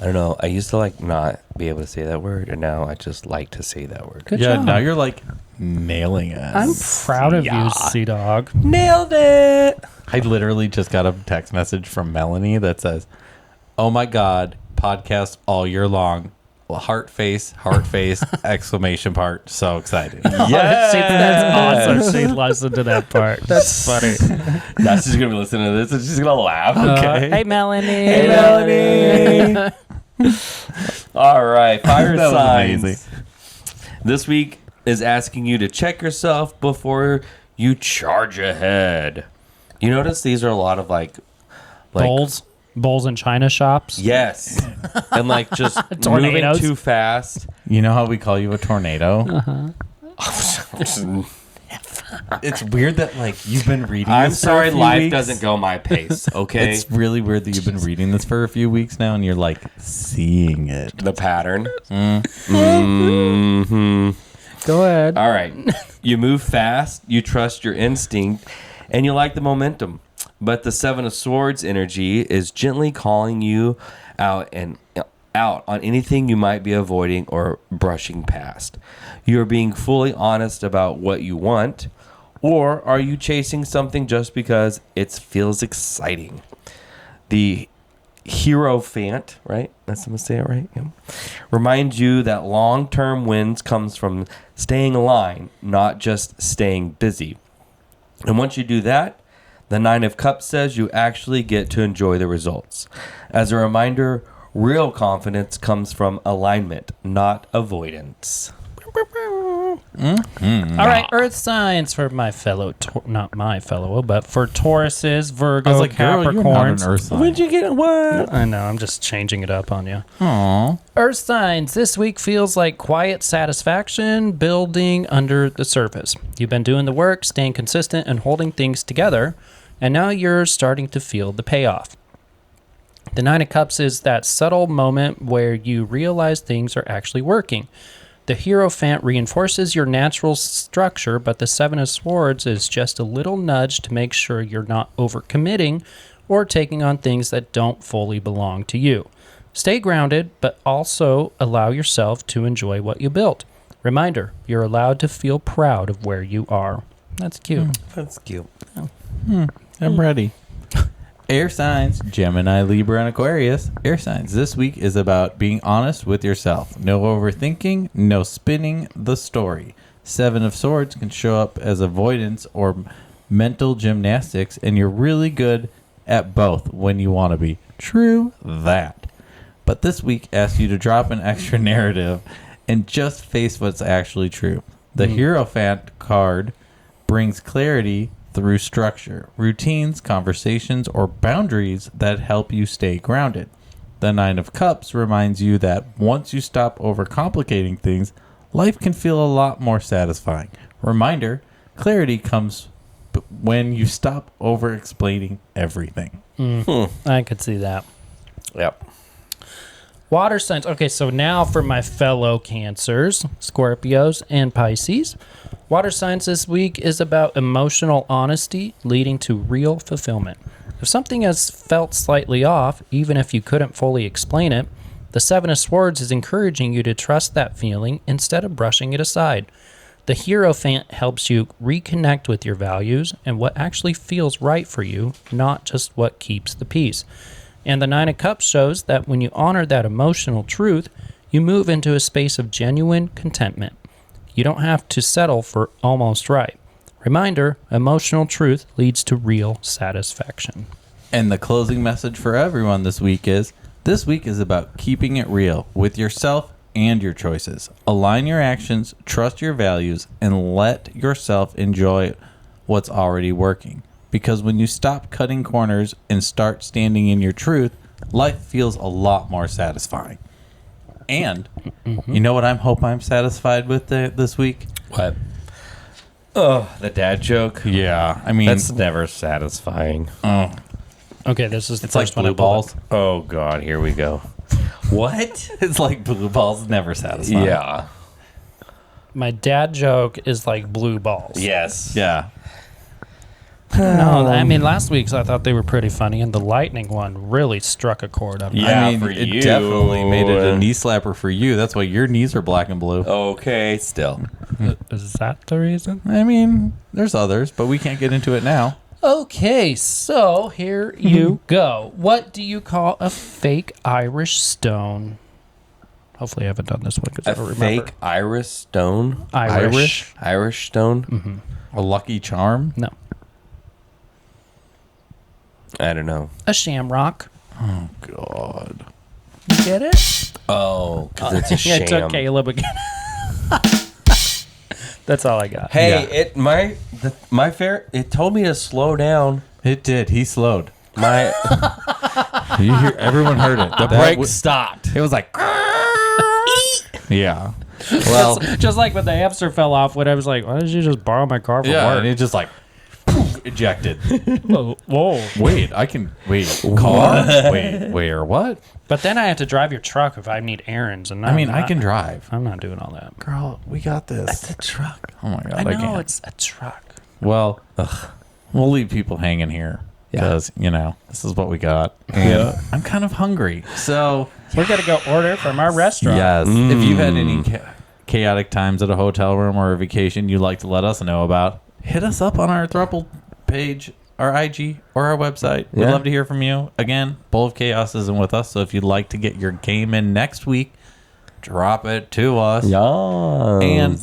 I don't know. I used to like not be able to say that word, and now I just like to say that word. Good Yeah, job. now you're like nailing it. I'm proud of you, Sea Dog. Nailed it. I literally just got a text message from Melanie that says, "Oh my God, podcast all year long. Heart face, exclamation part. So excited." Yeah, that's awesome. She listened to that part. That's funny. Now she's gonna be listening to this, and she's gonna laugh. Okay. Hey, Melanie. Hey, Melanie. All right, fire That was signs. amazing. This week is asking you to check yourself before you charge ahead. You notice these are a lot of like Bowls in China shops. yes, and like just moving Tornadoes. too fast. You know how we call you a tornado? It's weird that like you've been reading. I'm this sorry, for a few life weeks. doesn't go my pace. Okay, It's really weird that you've been reading this for a few weeks now, and you're like seeing it. the pattern. Go ahead. All right. You move fast, you trust your instinct, and you like the momentum. But the Seven of Swords energy is gently calling you out on anything you might be avoiding or brushing past. You are being fully honest about what you want, or are you chasing something just because it feels exciting? The Hierophant, right? That's I'm gonna say it right. Yeah. Reminds you that long-term wins comes from staying aligned, not just staying busy. And once you do that, the Nine of Cups says you actually get to enjoy the results. As a reminder, real confidence comes from alignment, not avoidance. All right, Earth signs for my fellow, not my fellow, but for Tauruses, Virgo, I was like, girl, you're not Capricorns. an Earth sign. When'd you get what? I know, I'm just changing it up on you. Aw. Earth signs, this week feels like quiet satisfaction building under the surface. You've been doing the work, staying consistent, and holding things together, and now you're starting to feel the payoff. The Nine of Cups is that subtle moment where you realize things are actually working. The Hierophant reinforces your natural structure, but the Seven of Swords is just a little nudge to make sure you're not overcommitting or taking on things that don't fully belong to you. Stay grounded, but also allow yourself to enjoy what you built. Reminder, you're allowed to feel proud of where you are. That's cute. That's cute. I'm ready. Air signs, Gemini, Libra, and Aquarius. Air signs, this week is about being honest with yourself. No overthinking, no spinning the story. Seven of Swords can show up as avoidance or mental gymnastics, and you're really good at both when you want to be. True that. But this week asks you to drop an extra narrative and just face what's actually true. The Hierophant card brings clarity through structure, routines, conversations, or boundaries that help you stay grounded. The Nine of Cups reminds you that once you stop overcomplicating things, life can feel a lot more satisfying. Reminder, clarity comes when you stop over-explaining everything. I could see that. Yep. Water signs. Okay, so now for my fellow Cancers, Scorpios, and Pisces. Water signs this week is about emotional honesty leading to real fulfillment. If something has felt slightly off, even if you couldn't fully explain it, the Seven of Swords is encouraging you to trust that feeling instead of brushing it aside. The Hierophant helps you reconnect with your values and what actually feels right for you, not just what keeps the peace. And the Nine of Cups shows that when you honor that emotional truth, you move into a space of genuine contentment. You don't have to settle for almost right. Reminder, emotional truth leads to real satisfaction. And the closing message for everyone this week is about keeping it real with yourself and your choices. Align your actions, trust your values, and let yourself enjoy what's already working. Because when you stop cutting corners and start standing in your truth, life feels a lot more satisfying. And you know what I'm satisfied with this week? What? Oh, the dad joke. Yeah, I mean That's never satisfying. Okay, this is the it's like first one I blue pulled balls. up. Oh God, here we go. What? It's like blue balls, never satisfying. Yeah. My dad joke is like blue balls. Yes. Yeah. No, I mean, last week's I thought they were pretty funny, and the lightning one really struck a chord on me. Yeah, I mean, for it you. definitely made it a knee slapper for you. That's why your knees are black and blue. Okay, still. Is that the reason? I mean, there's others, but we can't get into it now. Okay, so here you go. What do you call a fake Irish stone? Hopefully I haven't done this one because I A don't remember. fake Irish stone? Irish? Irish stone? A lucky charm? No. I don't know. A shamrock. Oh, God. You get it? Oh, because it's a sham. It took Caleb again. That's all I got. Hey, it told me to slow down. It did. He slowed. My Everyone heard it. The brakes stopped. It was like... Yeah. Well, just like when the hamster fell off, when I was like, why did you just borrow my car for yeah, work? and it just like poof, ejected. Whoa. Wait, I can wait. Car? Wait, where? What? But then I have to drive your truck if I need errands. And I mean, I can drive. I'm not doing all that. Girl, we got this. It's a truck. Oh my god, I know can't. it's a truck. Well, we'll leave people hanging here because this is what we got. And I'm kind of hungry, so We're gonna go order from our restaurant. yes. If you've had any chaotic times at a hotel room or a vacation you'd like to let us know about, hit us up on our Throuple page, our IG, or our website. We'd Yeah. love to hear from you. Again, Bowl of Chaos isn't with us, so if you'd like to get your game in next week, drop it to us. Yeah. And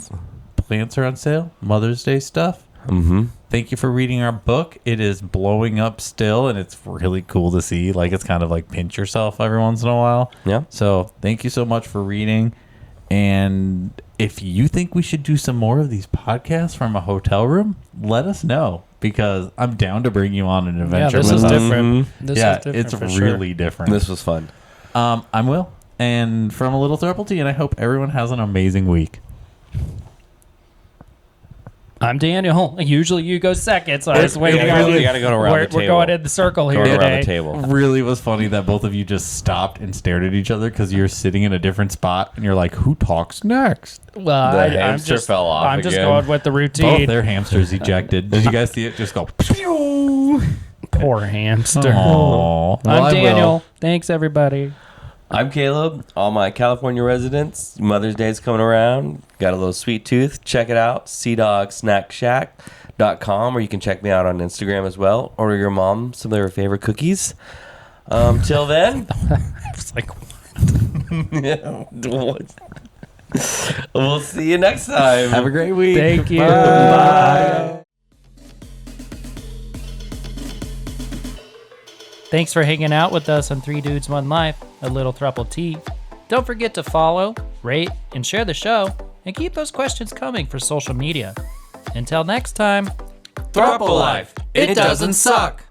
plants are on sale. Mother's Day stuff. Mm-hmm. Thank you for reading our book. It is blowing up still, and it's really cool to see. Like, it's kind of like pinch yourself every once in a while. Yeah. So thank you so much for reading. And if you think we should do some more of these podcasts from a hotel room, let us know, because I'm down to bring you on an Yeah, adventure this with is us. different. This Yeah, is different it's for sure. really different. This was fun. I'm Will, and from A Little Throuple Tea, and I hope everyone has an amazing week. I'm Daniel. Usually you go second, so I was waiting on you. You gotta go around We're the table. going in the circle here Going around today. the table. Really was funny that both of you just stopped and stared at each other because you're sitting in a different spot, and you're like, who talks next? Well, The I'm hamster just, fell off I'm just again. going with the Both routine. their hamsters ejected. Did you guys see it just go? Pew! Poor hamster. Aw. Well, I I'm will. Daniel. Thanks, everybody. I'm Caleb. All my California residents, Mother's Day's coming around. Got a little sweet tooth. Check it out. CDogSnackShack.com, or you can check me out on Instagram as well. Order your mom some of her favorite cookies. Till then, It's like, we'll see you next time. Have a great week. thank you. Bye. Thanks for hanging out with us on 3 Dudes, 1 Life, A Little Throuple Tea. Don't forget to follow, rate, and share the show, and keep those questions coming for social media. Until next time, Throuple Life. It doesn't suck.